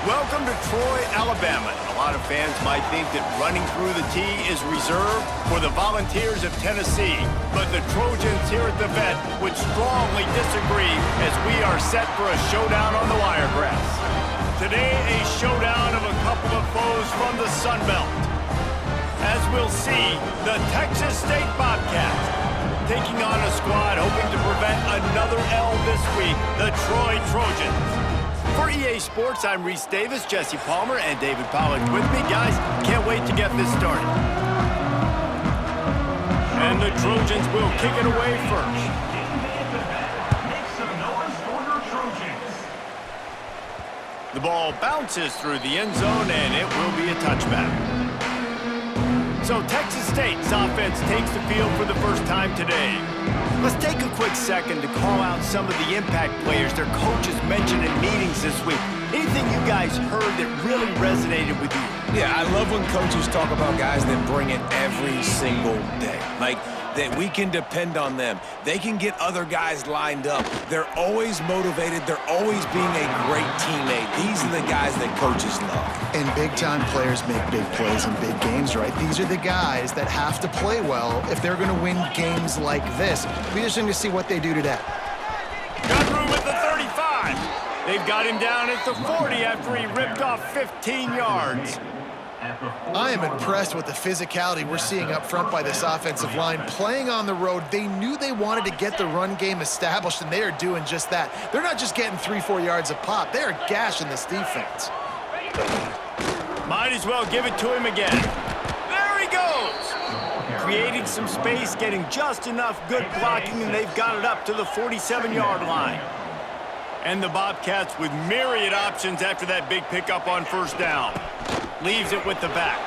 Welcome to Troy, Alabama. A lot of fans might think that running through the tee is reserved for the Volunteers of Tennessee, but the Trojans here at the Vet would strongly disagree as we are set for a showdown on the wiregrass. Today, a showdown of a couple of foes from the Sun Belt. As we'll see, the Texas State Bobcats taking on a squad hoping to prevent another L this week, the Troy Trojans. For EA Sports, I'm Reese Davis, Jesse Palmer, and David Pollack with me. Guys, can't wait to get this started. And the Trojans will kick it away first. The ball bounces through the end zone, and it will be a touchback. So Texas State's offense takes the field for the first time today. Let's take a quick second to call out some of the impact players their coaches mentioned in meetings this week. Anything you guys heard that really resonated with you? Yeah, I love when coaches talk about guys that bring it every single day. Like, that we can depend on them. They can get other guys lined up. They're always motivated. They're always being a great teammate. These are the guys that coaches love. And big-time players make big plays in big games, right? These are the guys that have to play well if they're going to win games like this. We just need to see what they do today. Got room at the 35. They've got him down at the 40 after he ripped off 15 yards. I am impressed with the physicality we're seeing up front by this offensive line. Playing on the road, they knew they wanted to get the run game established, and they are doing just that. They're not just getting 3-4 yards a pop. They are gashing this defense. Might as well give it to him again. There he goes! Creating some space, getting just enough good blocking, and they've got it up to the 47-yard line. And the Bobcats with myriad options after that big pickup on first down. Leaves it with the back.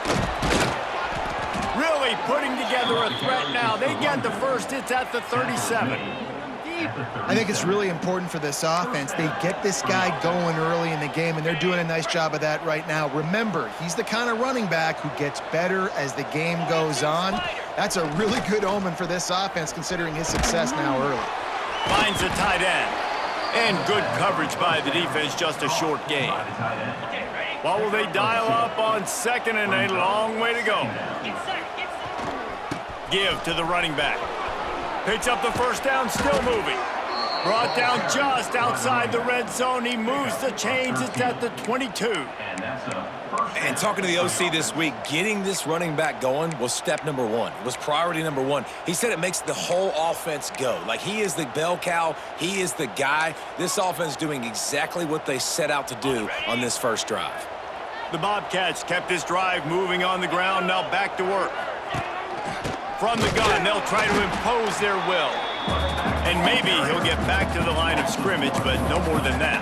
Really putting together a threat now. They get the first. It's at the 37. I think it's really important for this offense. They get this guy going early in the game, and they're doing a nice job of that right now. Remember, he's the kind of running back who gets better as the game goes on. That's a really good omen for this offense, considering his success now early. Finds the tight end. And good coverage by the defense, just a short gain. What will they dial up on second and a long way to go? Give to the running back. Picks up the first down, still moving. Brought down just outside the red zone. He moves the chains. It's at the 22. And talking to the OC this week, getting this running back going was step number one. It was priority number one. He said it makes the whole offense go. Like, he is the bell cow. He is the guy. This offense doing exactly what they set out to do on this first drive. The Bobcats kept this drive moving on the ground. Now back to work. From the gun, they'll try to impose their will. And maybe he'll get back to the line of scrimmage, but no more than that.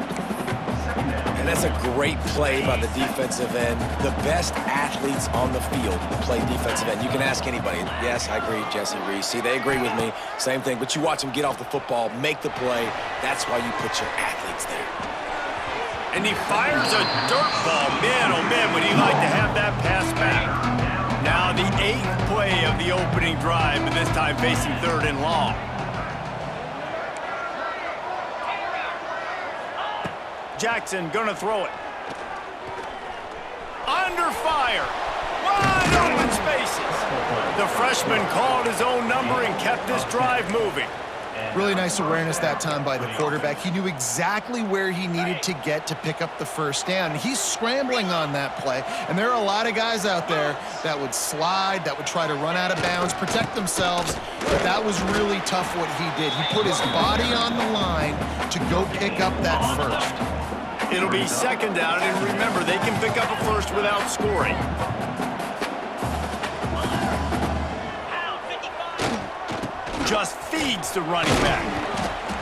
And that's a great play by the defensive end. The best athletes on the field play defensive end. You can ask anybody. Yes, I agree, Jesse, Reese. See, they agree with me. Same thing. But you watch them get off the football, make the play. That's why you put your athletes there. And he fires a dirt ball. Man, oh man, would he like to have that pass back. Now the 8th play of the opening drive, but this time facing third and long. Jackson gonna throw it. Under fire. Wide open spaces. The freshman called his own number and kept this drive moving. Really nice awareness that time by the quarterback. He knew exactly where he needed to get to pick up the first down. He's scrambling on that play, and there are a lot of guys out there that would slide, that would try to run out of bounds, protect themselves, but that was really tough what he did. He put his body on the line to go pick up that first. It'll be second down, and remember, they can pick up a first without scoring. Just feeds the running back.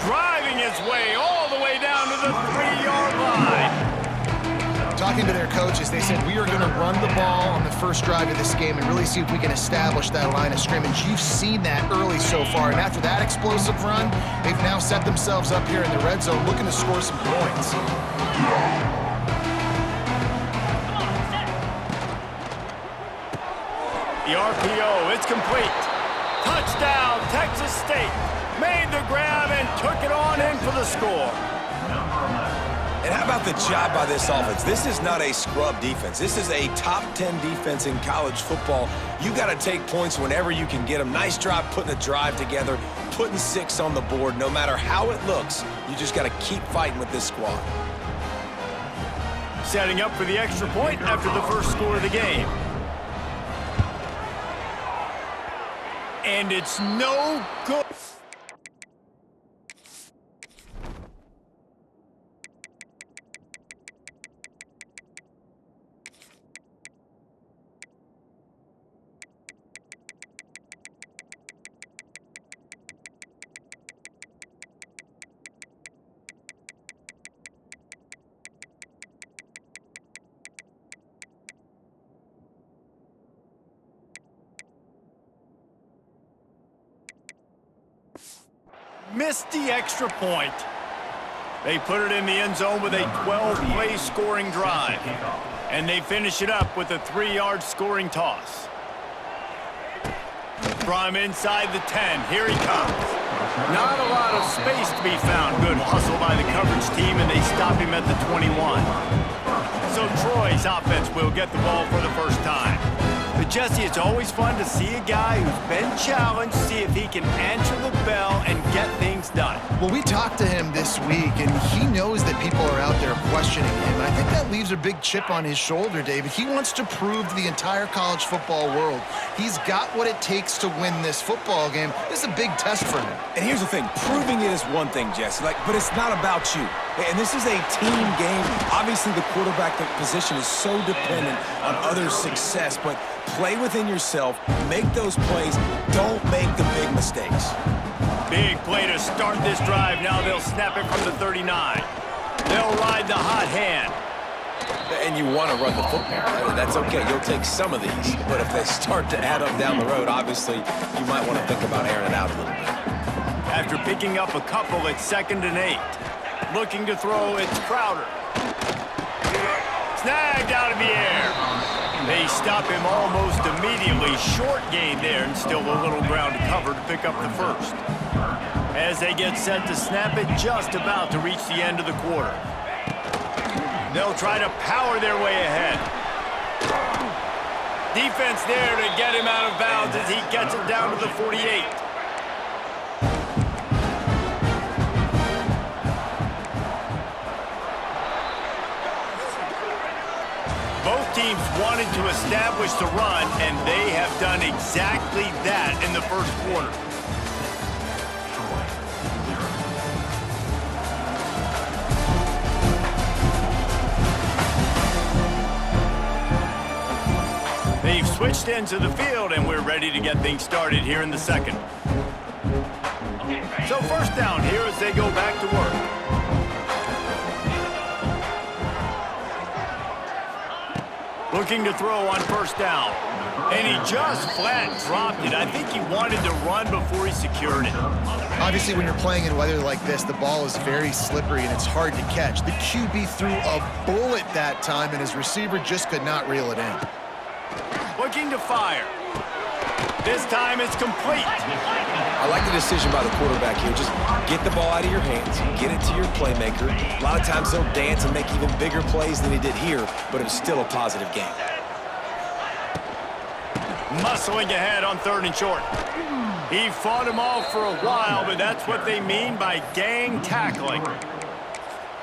Driving his way all the way down to the 3-yard line. Talking to their coaches, they said, we are going to run the ball on the first drive of this game and really see if we can establish that line of scrimmage. You've seen that early so far, and after that explosive run, they've now set themselves up here in the red zone looking to score some points. The RPO, it's complete. Touchdown, Texas State. Made the grab and took it on in for the score. And how about the job by this offense? This is not a scrub defense. This is a top 10 defense in college football. You got to take points whenever you can get them. Nice job putting a drive together, putting 6 on the board. No matter how it looks, you just got to keep fighting with this squad. Setting up for the extra point after the first score of the game. And it's no good. Missed the extra point. They put it in the end zone with a 12-play scoring drive. And they finish it up with a 3-yard scoring toss. From inside the 10, here he comes. Not a lot of space to be found. Good hustle by the coverage team, and they stop him at the 21. So Troy's offense will get the ball for the first time. But Jesse, it's always fun to see a guy who's been challenged, see if he can answer the bell and get things done. Well, we talked to him this week, and he knows that people are out there questioning him. And I think that leaves a big chip on his shoulder, David. He wants to prove to the entire college football world he's got what it takes to win this football game. This is a big test for him. And here's the thing. Proving it is one thing, Jesse, but it's not about you. And this is a team game. Obviously, the quarterback position is so dependent on others' success, but play within yourself, make those plays, don't make the big mistakes. Big play to start this drive. Now they'll snap it from the 39. They'll ride the hot hand. And you want to run the football. That's okay. You'll take some of these. But if they start to add up down the road, obviously, you might want to think about airing it out a little bit. After picking up a couple, it's 2nd and 8. Looking to throw, it's Crowder. Snagged out of the air. They stop him almost immediately. Short gain there, and still a little ground to cover to pick up the first. As they get set to snap it, just about to reach the end of the quarter. They'll try to power their way ahead. Defense there to get him out of bounds as he gets it down to the 48. Both teams wanted to establish the run, and they have done exactly that in the first quarter. They've switched into the field, and we're ready to get things started here in the second. So first down here as they go back to work. Looking to throw on first down. And he just flat dropped it. I think he wanted to run before he secured it. Obviously, when you're playing in weather like this, the ball is very slippery and it's hard to catch. The QB threw a bullet that time, and his receiver just could not reel it in. Looking to fire. This time it's complete. I like the decision by the quarterback here. Just get the ball out of your hands, get it to your playmaker. A lot of times he'll dance and make even bigger plays than he did here, but it's still a positive game. Muscling ahead on 3rd and short. He fought him off for a while, but that's what they mean by gang tackling.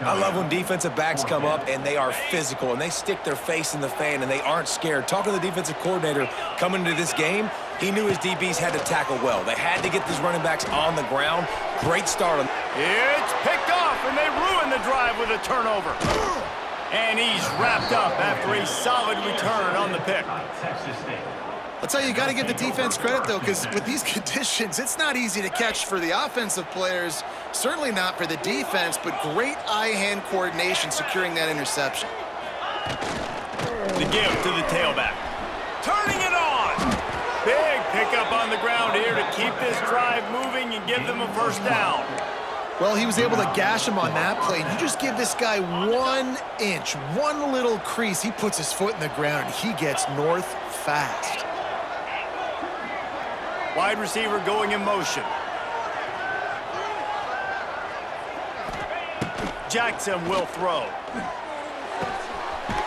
I love when defensive backs come up and they are physical and they stick their face in the fan and they aren't scared. Talking to the defensive coordinator coming into this game, he knew his DBs had to tackle well. They had to get these running backs on the ground. Great start. It's picked off, and they ruin the drive with a turnover. And he's wrapped up after a solid return on the pick. I'll tell you got to give the defense credit, though, because with these conditions, it's not easy to catch for the offensive players, certainly not for the defense, but great eye-hand coordination securing that interception. The give to the tailback. Turning it on! Big pickup on the ground here to keep this drive moving and give them a first down. Well, he was able to gash him on that play. You just give this guy 1 inch, one little crease, he puts his foot in the ground, and he gets north fast. Wide receiver going in motion. Jackson will throw.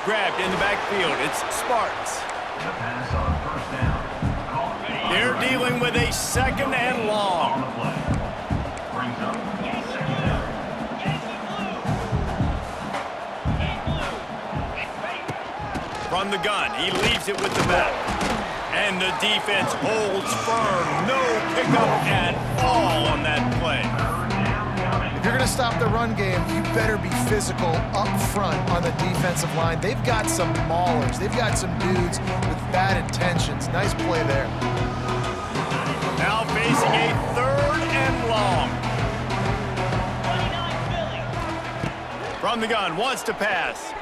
Grabbed in the backfield. It's Sparks. They're dealing with a 2nd and long. From the gun, he leaves it with the back. And the defense holds firm. No pickup at all on that play. If you're going to stop the run game, you better be physical up front on the defensive line. They've got some maulers. They've got some dudes with bad intentions. Nice play there. Now facing a 3rd and long. From the gun, wants to pass.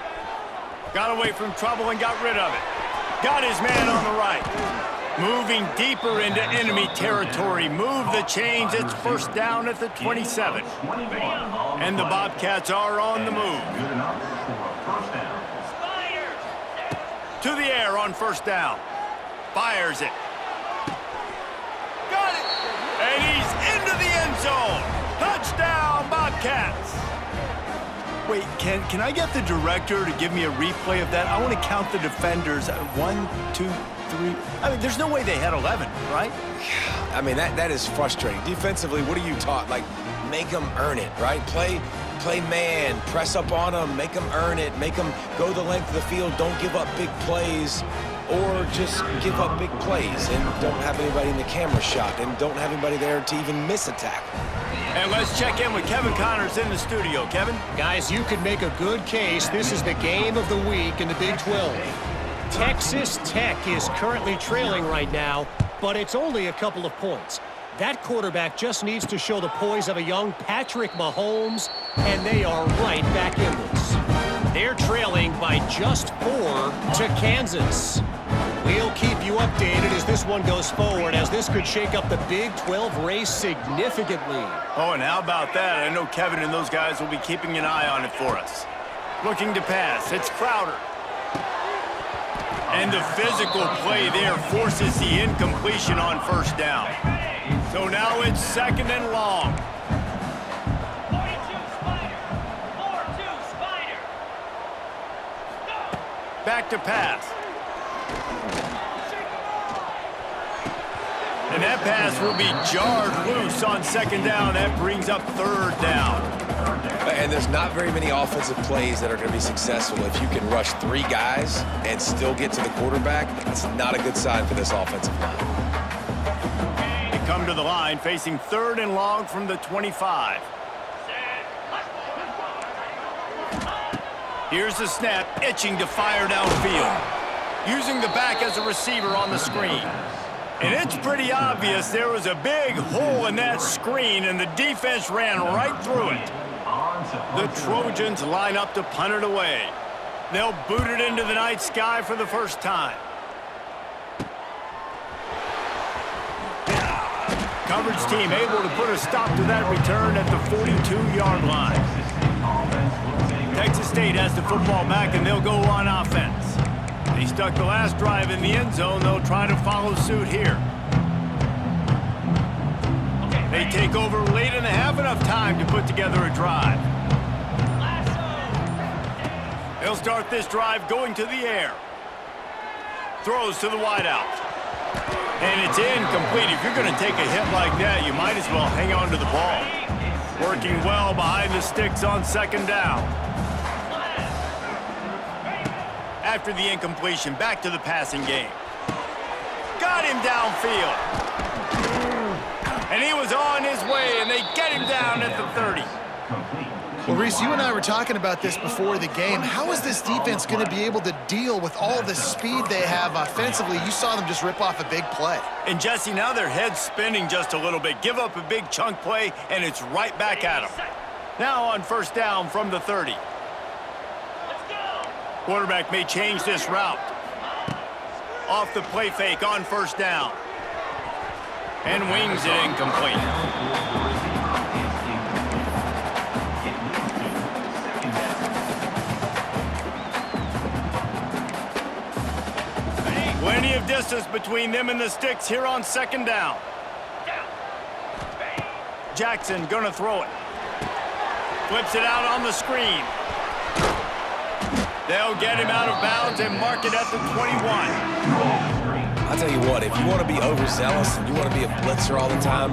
Got away from trouble and got rid of it. Got his man on the right. Moving deeper into enemy territory. Move the chains. It's 1st down at the 27. And the Bobcats are on the move. To the air on 1st down. Fires it. Got it. And he's into the end zone. Touchdown, Bobcats. Wait, can I get the director to give me a replay of that? I want to count the defenders. 1, 2, 3. I mean, there's no way they had 11, right? I mean, that is frustrating. Defensively, what are you taught? Like, make them earn it, right? Play man, press up on them, make them earn it, make them go the length of the field, don't give up big plays, or just give up big plays and don't have anybody in the camera shot and don't have anybody there to even miss a tackle. And let's check in with Kevin Connors in the studio. Kevin? Guys, you could make a good case. This is the game of the week in the Big 12. Texas Tech is currently trailing right now, but it's only a couple of points. That quarterback just needs to show the poise of a young Patrick Mahomes, and they are right back in this. They're trailing by just 4 to Kansas. We'll keep you updated as this one goes forward, as this could shake up the Big 12 race significantly. Oh, and how about that? I know Kevin and those guys will be keeping an eye on it for us. Looking to pass. It's Crowder. And the physical play there forces the incompletion on 1st down. So now it's 2nd and long. 42 Spider. 4-2 Spider. Back to pass. And that pass will be jarred loose on 2nd down. That brings up 3rd down. And there's not very many offensive plays that are going to be successful if you can rush 3 guys and still get to the quarterback. That's not a good sign for this offensive line. They come to the line facing 3rd and long from the 25. Here's the snap, itching to fire downfield. Using the back as a receiver on the screen. And it's pretty obvious there was a big hole in that screen, and the defense ran right through it. The Trojans line up to punt it away. They'll boot it into the night sky for the first time. Coverage team able to put a stop to that return at the 42-yard line. Texas State has the football back, and they'll go on offense. They stuck the last drive in the end zone. They'll try to follow suit here. They take over late and have enough time to put together a drive. They'll start this drive going to the air. Throws to the wideout. And it's incomplete. If you're going to take a hit like that, you might as well hang on to the ball. Working well behind the sticks on 2nd down. After the incompletion, back to the passing game. Got him downfield. And he was on his way, and they get him down at the 30. Well, Reese, you and I were talking about this before the game. How is this defense going to be able to deal with all the speed they have offensively? You saw them just rip off a big play. And, Jesse, now their head's spinning just a little bit. Give up a big chunk play, and it's right back at them. Now on 1st down from the 30. Quarterback may change this route. Off the play fake on 1st down. And wings it incomplete. Plenty of distance between them and the sticks here on 2nd down. Jackson gonna throw it. Flips it out on the screen. They'll get him out of bounds and mark it at the 21. I'll tell you what, if you want to be overzealous and you want to be a blitzer all the time,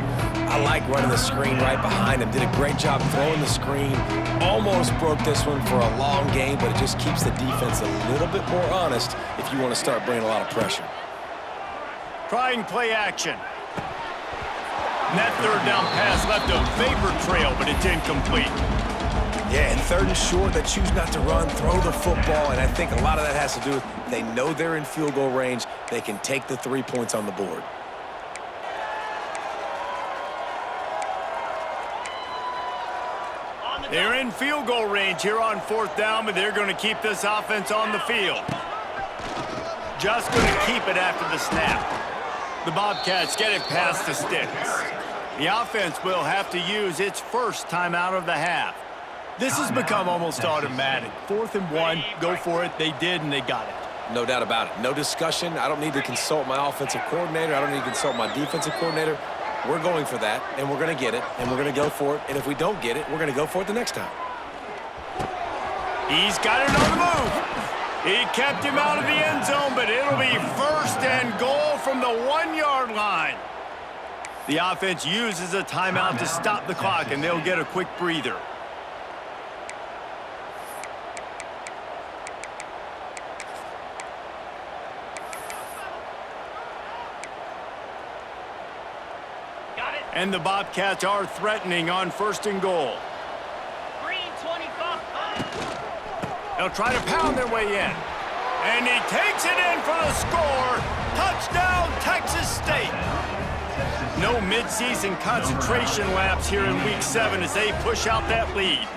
I like running the screen right behind him. Did a great job throwing the screen. Almost broke this one for a long game, but it just keeps the defense a little bit more honest if you want to start bringing a lot of pressure. Trying play action. And that third down pass left a vapor trail, but it's incomplete. Yeah, and third and short, they choose not to run, throw the football, and I think a lot of that has to do with they know they're in field goal range. They can take the 3 points on the board. They're in field goal range here on fourth down, but they're going to keep this offense on the field. Just going to keep it after the snap. The Bobcats get it past the sticks. The offense will have to use its first timeout of the half. This has become almost automatic. 4th and 1, go for it. They did, and they got it. No doubt about it. No discussion. I don't need to consult my offensive coordinator. I don't need to consult my defensive coordinator. We're going for that, and we're going to get it, and we're going to go for it. And if we don't get it, we're going to go for it the next time. He's got it on the move. He kept him out of the end zone, but it'll be 1st and goal from the 1-yard line. The offense uses a timeout to stop the clock, and they'll get a quick breather. And the Bobcats are threatening on 1st and goal. Green 25. They'll try to pound their way in. And he takes it in for the score. Touchdown, Texas State. No midseason concentration laps here in Week 7 as they push out that lead.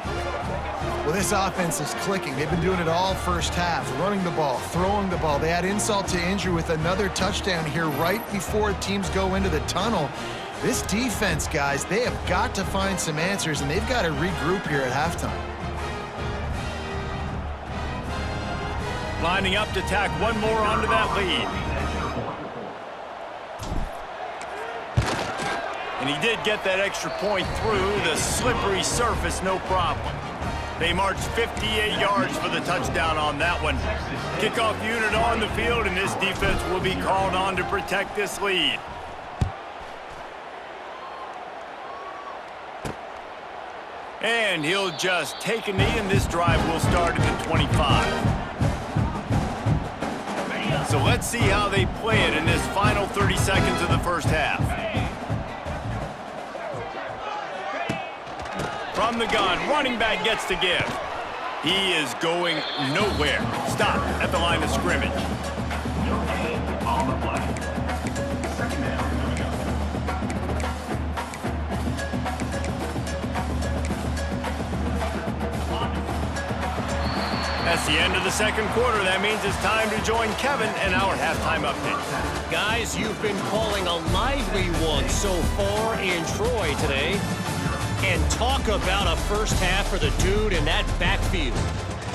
Well, this offense is clicking. They've been doing it all first half, running the ball, throwing the ball. They add insult to injury with another touchdown here right before teams go into the tunnel. This defense, guys, they have got to find some answers, and they've got to regroup here at halftime. Lining up to tack one more onto that lead. And he did get that extra point through the slippery surface, no problem. They marched 58 yards for the touchdown on that one. Kickoff unit on the field, and this defense will be called on to protect this lead. And he'll just take a knee, and this drive will start at the 25. So let's see how they play it in this final 30 seconds of the first half. From the gun, running back gets to give. He is going nowhere. Stop at the line of scrimmage. That's the end of the second quarter. That means it's time to join Kevin in our halftime update. Guys, you've been calling a lively one so far in Troy today. And talk about a first half for the dude in that backfield.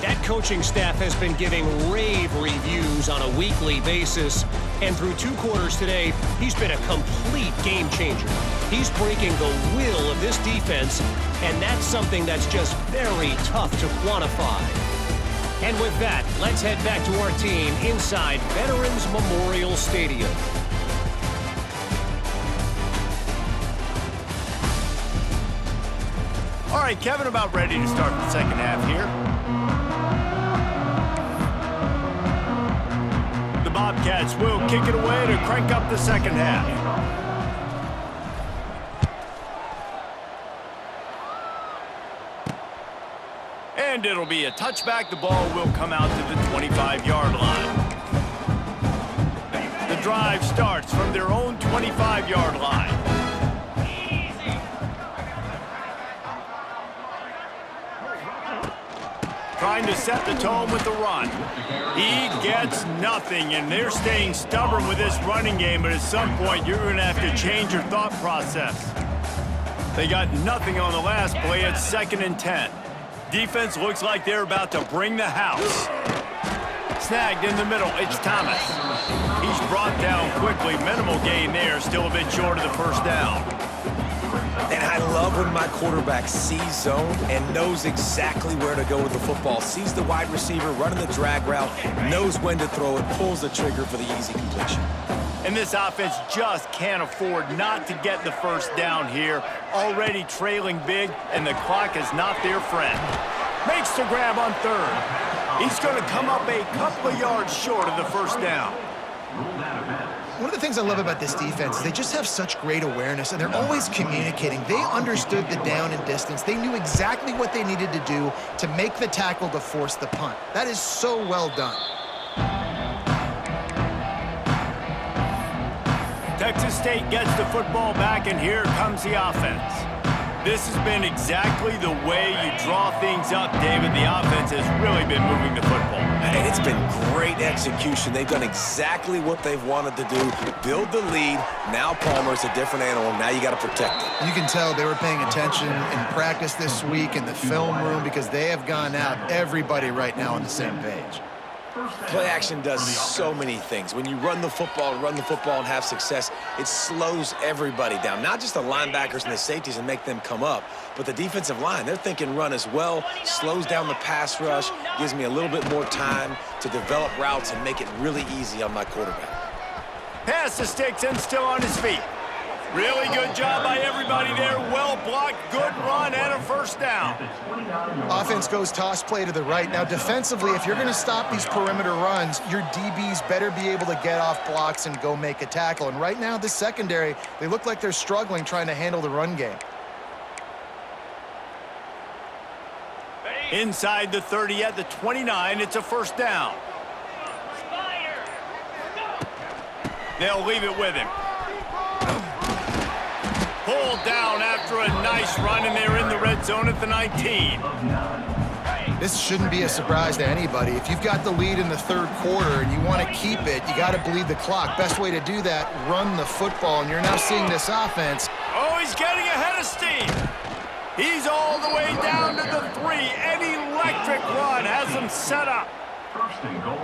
That coaching staff has been giving rave reviews on a weekly basis. And through 2 quarters today, he's been a complete game changer. He's breaking the will of this defense, and that's something that's just very tough to quantify. And with that, let's head back to our team inside Veterans Memorial Stadium. All right, Kevin, about ready to start the second half here. The Bobcats will kick it away to crank up the second half. And it'll be a touchback. The ball will come out to the 25-yard line. The drive starts from their own 25-yard line. Trying to set the tone with the run. He gets nothing, and they're staying stubborn with this running game, but at some point, you're going to have to change your thought process. They got nothing on the last play. It's 2nd and 10. Defense looks like they're about to bring the house. Snagged in the middle, it's Thomas. He's brought down quickly. Minimal gain there, still a bit short of the first down. And I love when my quarterback sees zone and knows exactly where to go with the football. Sees the wide receiver running the drag route, knows when to throw it, pulls the trigger for the easy completion. And this offense just can't afford not to get the first down here. Already trailing big, and the clock is not their friend. Makes the grab on third. He's going to come up a couple of yards short of the first down. One of the things I love about this defense is they just have such great awareness, and they're always communicating. They understood the down and distance. They knew exactly what they needed to do to make the tackle to force the punt. That is so well done. Texas State gets the football back, and here comes the offense. This has been exactly the way you draw things up, David. The offense has really been moving the football. And it's been great execution. They've done exactly what they've wanted to do. Build the lead. Now Palmer's a different animal. Now you got to protect it. You can tell they were paying attention in practice this week in the film room because they have gone out, everybody right now on the same page. Play action does so many things. When you run the football and have success, it slows everybody down. Not just the linebackers and the safeties and make them come up, but the defensive line. They're thinking run as well, slows down the pass rush, gives me a little bit more time to develop routes and make it really easy on my quarterback. Pass the sticks and still on his feet. Really good job by everybody there. Well blocked, good run, and a first down. Offense goes toss play to the right. Now, defensively, if you're going to stop these perimeter runs, your DBs better be able to get off blocks and go make a tackle. And right now, the secondary, they look like they're struggling trying to handle the run game. Inside the 30 at the 29, it's a first down. They'll leave it with him. Pulled down after a nice run, and they're in the red zone at the 19. This shouldn't be a surprise to anybody. If you've got the lead in the third quarter and you want to keep it, you got to bleed the clock. Best way to do that, run the football, and you're now seeing this offense. Oh, he's getting ahead of steam. He's all the way down to the 3. An electric run has him set up.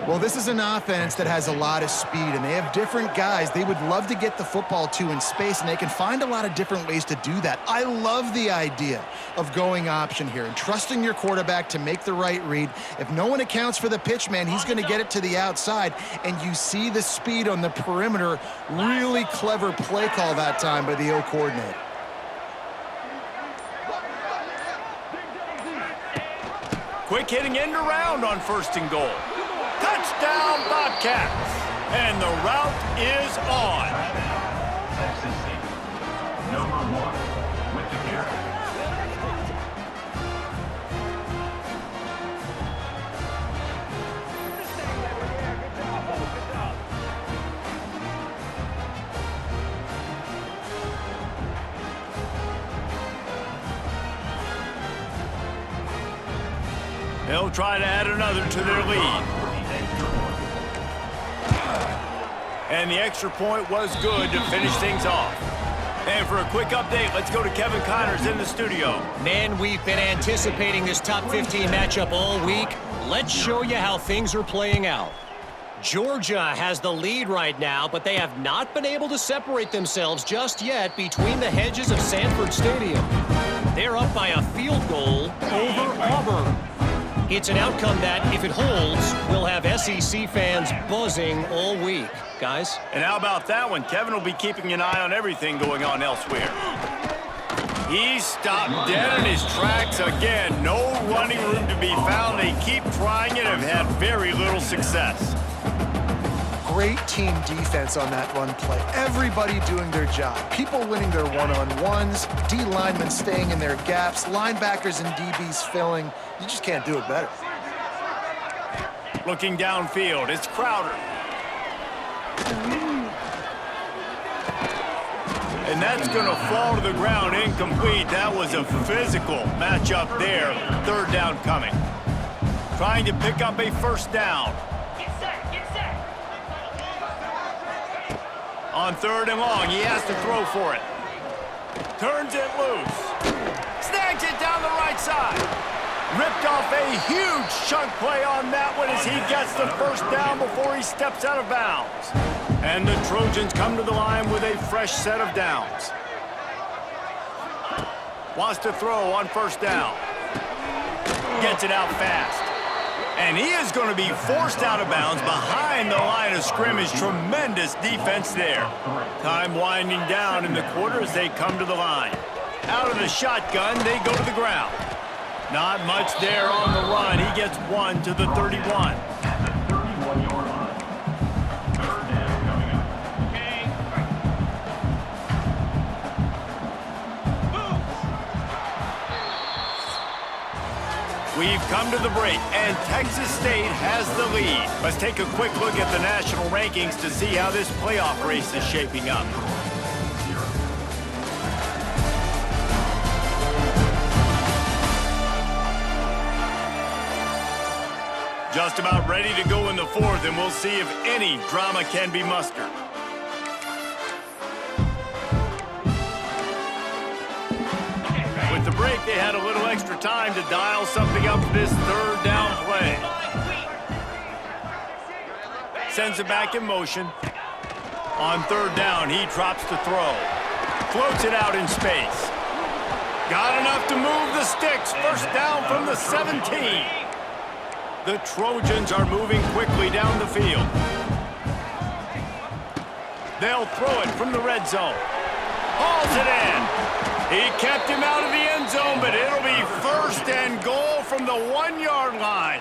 Well, this is an offense that has a lot of speed, and they have different guys they would love to get the football to in space, and they can find a lot of different ways to do that. I love the idea of going option here and trusting your quarterback to make the right read. If no one accounts for the pitch man, he's going to get it to the outside, and you see the speed on the perimeter. Really clever play call that time by the O coordinator. Quick hitting end around on first and goal. Touchdown, Bobcats. And the route is on. Number 1 with the carry. They'll try to add another to their lead. And the extra point was good to finish things off. And for a quick update, let's go to Kevin Connors in the studio. Man, we've been anticipating this top 15 matchup all week. Let's show you how things are playing out. Georgia has the lead right now, but they have not been able to separate themselves just yet between the hedges of Sanford Stadium. They're up by a field goal over Auburn. It's an outcome that, if it holds, will have SEC fans buzzing all week. Guys? And how about that one? Kevin will be keeping an eye on everything going on elsewhere. He's stopped dead in his tracks again. No running room to be found. They keep trying it and have had very little success. Great team defense on that run play. Everybody doing their job. People winning their one-on-ones, D linemen staying in their gaps, linebackers and DBs filling. You just can't do it better. Looking downfield, it's Crowder. And that's going to fall to the ground incomplete. That was a physical matchup there. Third down coming. Trying to pick up a first down. On third and long, he has to throw for it. Turns it loose. Snags it down the right side. Ripped off a huge chunk play on that one as he gets the first down before he steps out of bounds. And the Trojans come to the line with a fresh set of downs. Wants to throw on first down. Gets it out fast. And he is going to be forced out of bounds behind the line of scrimmage. Tremendous defense there. Time winding down in the quarter as they come to the line. Out of the shotgun, they go to the ground. Not much there on the run. He gets one to the 31. At the 31-yard line. Third down coming up. We've come to the break, and Texas State has the lead. Let's take a quick look at the national rankings to see how this playoff race is shaping up. Just about ready to go in the fourth, and we'll see if any drama can be mustered. With the break, they had a little extra time to dial something up for this third down play. Sends it back in motion. On third down, he drops to throw. Floats it out in space. Got enough to move the sticks. First down from the 17. The Trojans are moving quickly down the field. They'll throw it from the red zone. Hauls it in. He kept him out of the end zone, but it'll be first and goal from the 1-yard line.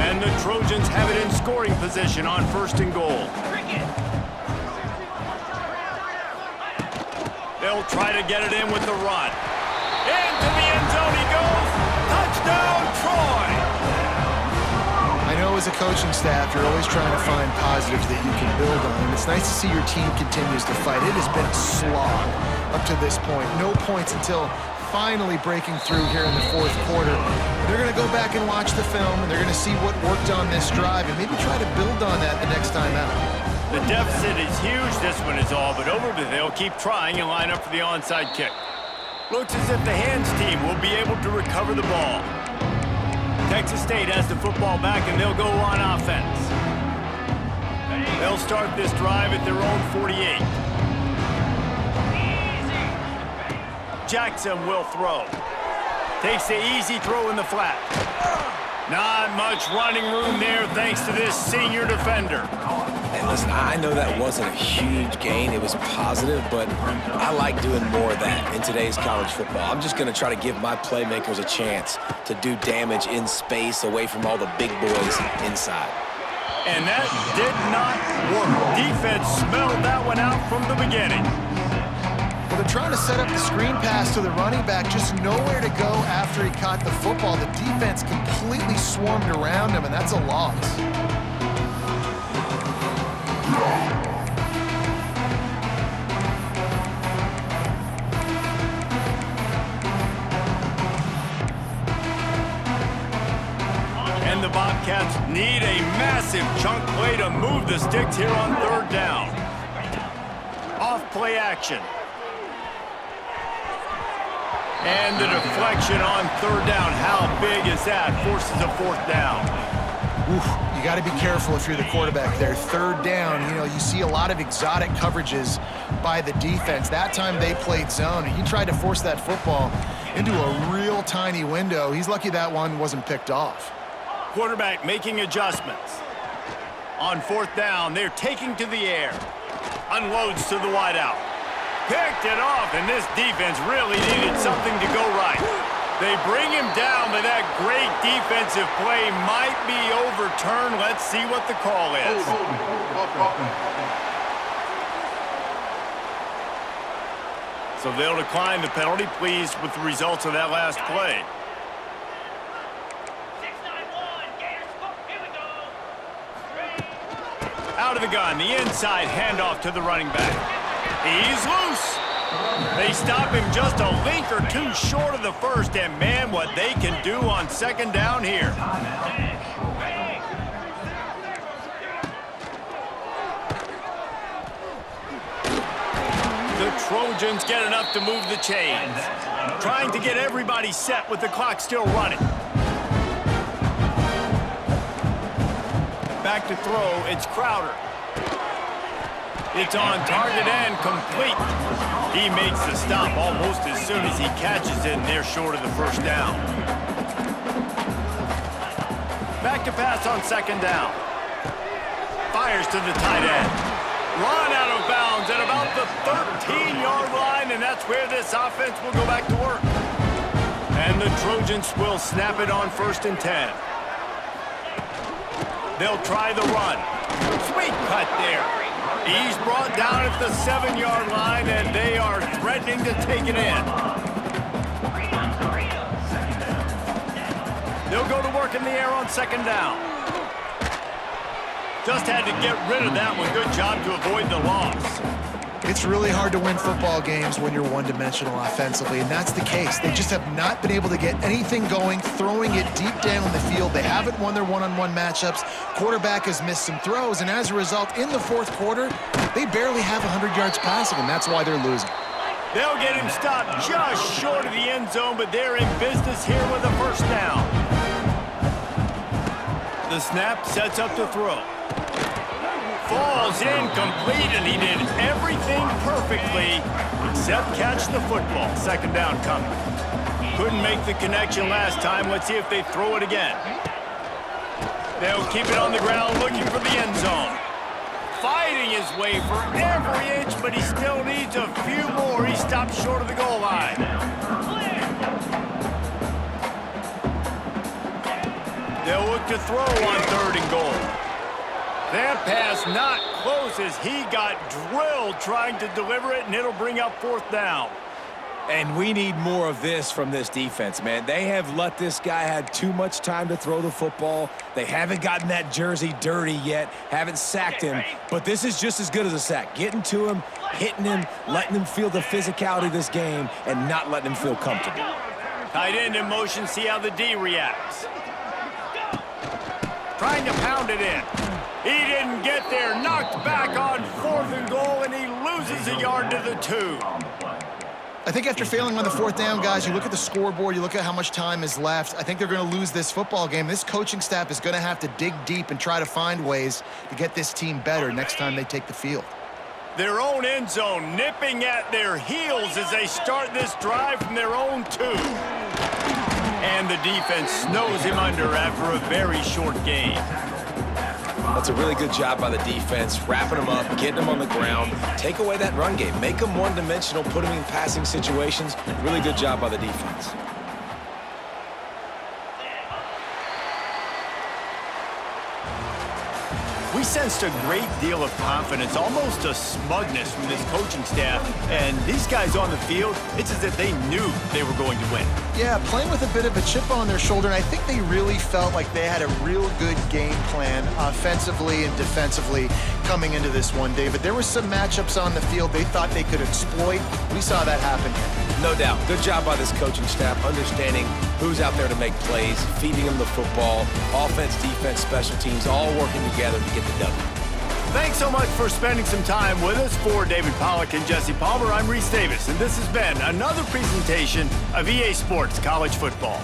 And the Trojans have it in scoring position on first and goal. They'll try to get it in with the run. Into the end zone he goes. Touchdown, Troy! I know as a coaching staff, you're always trying to find positives that you can build on, and it's nice to see your team continues to fight. It has been a slog up to this point. No points until finally breaking through here in the fourth quarter. They're going to go back and watch the film, and they're going to see what worked on this drive and maybe try to build on that the next time out. The deficit is huge. This one is all but over, but they'll keep trying and line up for the onside kick. Looks as if the hands team will be able to recover the ball. Texas State has the football back, and they'll go on offense. They'll start this drive at their own 48. Jackson will throw. Takes the easy throw in the flat. Not much running room there thanks to this senior defender. And listen, I know that wasn't a huge gain. It was positive, but I like doing more of that in today's college football. I'm just going to try to give my playmakers a chance to do damage in space away from all the big boys inside. And that did not work. Defense smelled that one out from the beginning. Well, they're trying to set up the screen pass to the running back, just nowhere to go after he caught the football. The defense completely swarmed around him, and that's a loss. And the Bobcats need a massive chunk play to move the sticks here on third down. Off play action. And the deflection on third down. How big is that? Forces a fourth down. Oof, you got to be careful if you're the quarterback there. Third down, you see a lot of exotic coverages by the defense. That time they played zone, and he tried to force that football into a real tiny window. He's lucky that one wasn't picked off. Quarterback making adjustments. On fourth down, they're taking to the air. Unloads to the wideout. Picked it off, and this defense really needed something to go right. They bring him down, but that great defensive play might be overturned. Let's see what the call is. So they'll decline the penalty, pleased with the results of that last play. 6-9-1, Gators, here we go. Out of the gun, the inside handoff to the running back. He's loose. They stop him just a link or two short of the first, and man, what they can do on second down here. The Trojans get enough to move the chains. Trying to get everybody set with the clock still running. Back to throw, it's Crowder. It's on target and complete. He makes the stop almost as soon as he catches it, and they're short of the first down. Back to pass on second down. Fires to the tight end. Run out of bounds at about the 13-yard line, and that's where this offense will go back to work. And the Trojans will snap it on 1st and 10. They'll try the run. Sweet cut there. He's brought down at the 7-yard line, and they are threatening to take it in. They'll go to work in the air on second down. Just had to get rid of that one. Good job to avoid the loss. It's really hard to win football games when you're one-dimensional offensively, and that's the case. They just have not been able to get anything going, throwing it deep down the field. They haven't won their one-on-one matchups. Quarterback has missed some throws, and as a result, in the fourth quarter, they barely have 100 yards passing, and that's why they're losing. They'll get him stopped just short of the end zone, but they're in business here with a first down. The snap sets up the throw. Falls incomplete, and he did everything perfectly except catch the football. Second down coming. Couldn't make the connection last time. Let's see if they throw it again. They'll keep it on the ground looking for the end zone. Fighting his way for every inch, but he still needs a few more. He stopped short of the goal line. They'll look to throw on 3rd and goal. That pass not close as he got drilled trying to deliver it, and it'll bring up 4th down. And we need more of this from this defense, man. They have let this guy have too much time to throw the football. They haven't gotten that jersey dirty yet, haven't sacked him, but this is just as good as a sack. Getting to him, hitting him, letting him feel the physicality of this game, and not letting him feel comfortable. Tight end in motion, see how the D reacts. Trying to pound it in. He didn't get there. Knocked back on 4th and goal, and he loses a yard to the 2. I think after failing on the 4th down, guys, you look at the scoreboard, you look at how much time is left. I think they're going to lose this football game. This coaching staff is going to have to dig deep and try to find ways to get this team better next time they take the field. Their own end zone nipping at their heels as they start this drive from their own 2. And the defense snows him under after a very short game. That's a really good job by the defense, wrapping them up, getting them on the ground. Take away that run game. Make them one-dimensional, put them in passing situations. Really good job by the defense. We sensed a great deal of confidence, almost a smugness from this coaching staff. And these guys on the field, it's as if they knew they were going to win. Yeah, playing with a bit of a chip on their shoulder, and I think they really felt like they had a real good game plan offensively and defensively coming into this one, David. There were some matchups on the field they thought they could exploit. We saw that happen here. No doubt. Good job by this coaching staff, understanding who's out there to make plays, feeding them the football, offense, defense, special teams, all working together to get the W. Thanks so much for spending some time with us. For David Pollack and Jesse Palmer, I'm Reese Davis, and this has been another presentation of EA Sports College Football.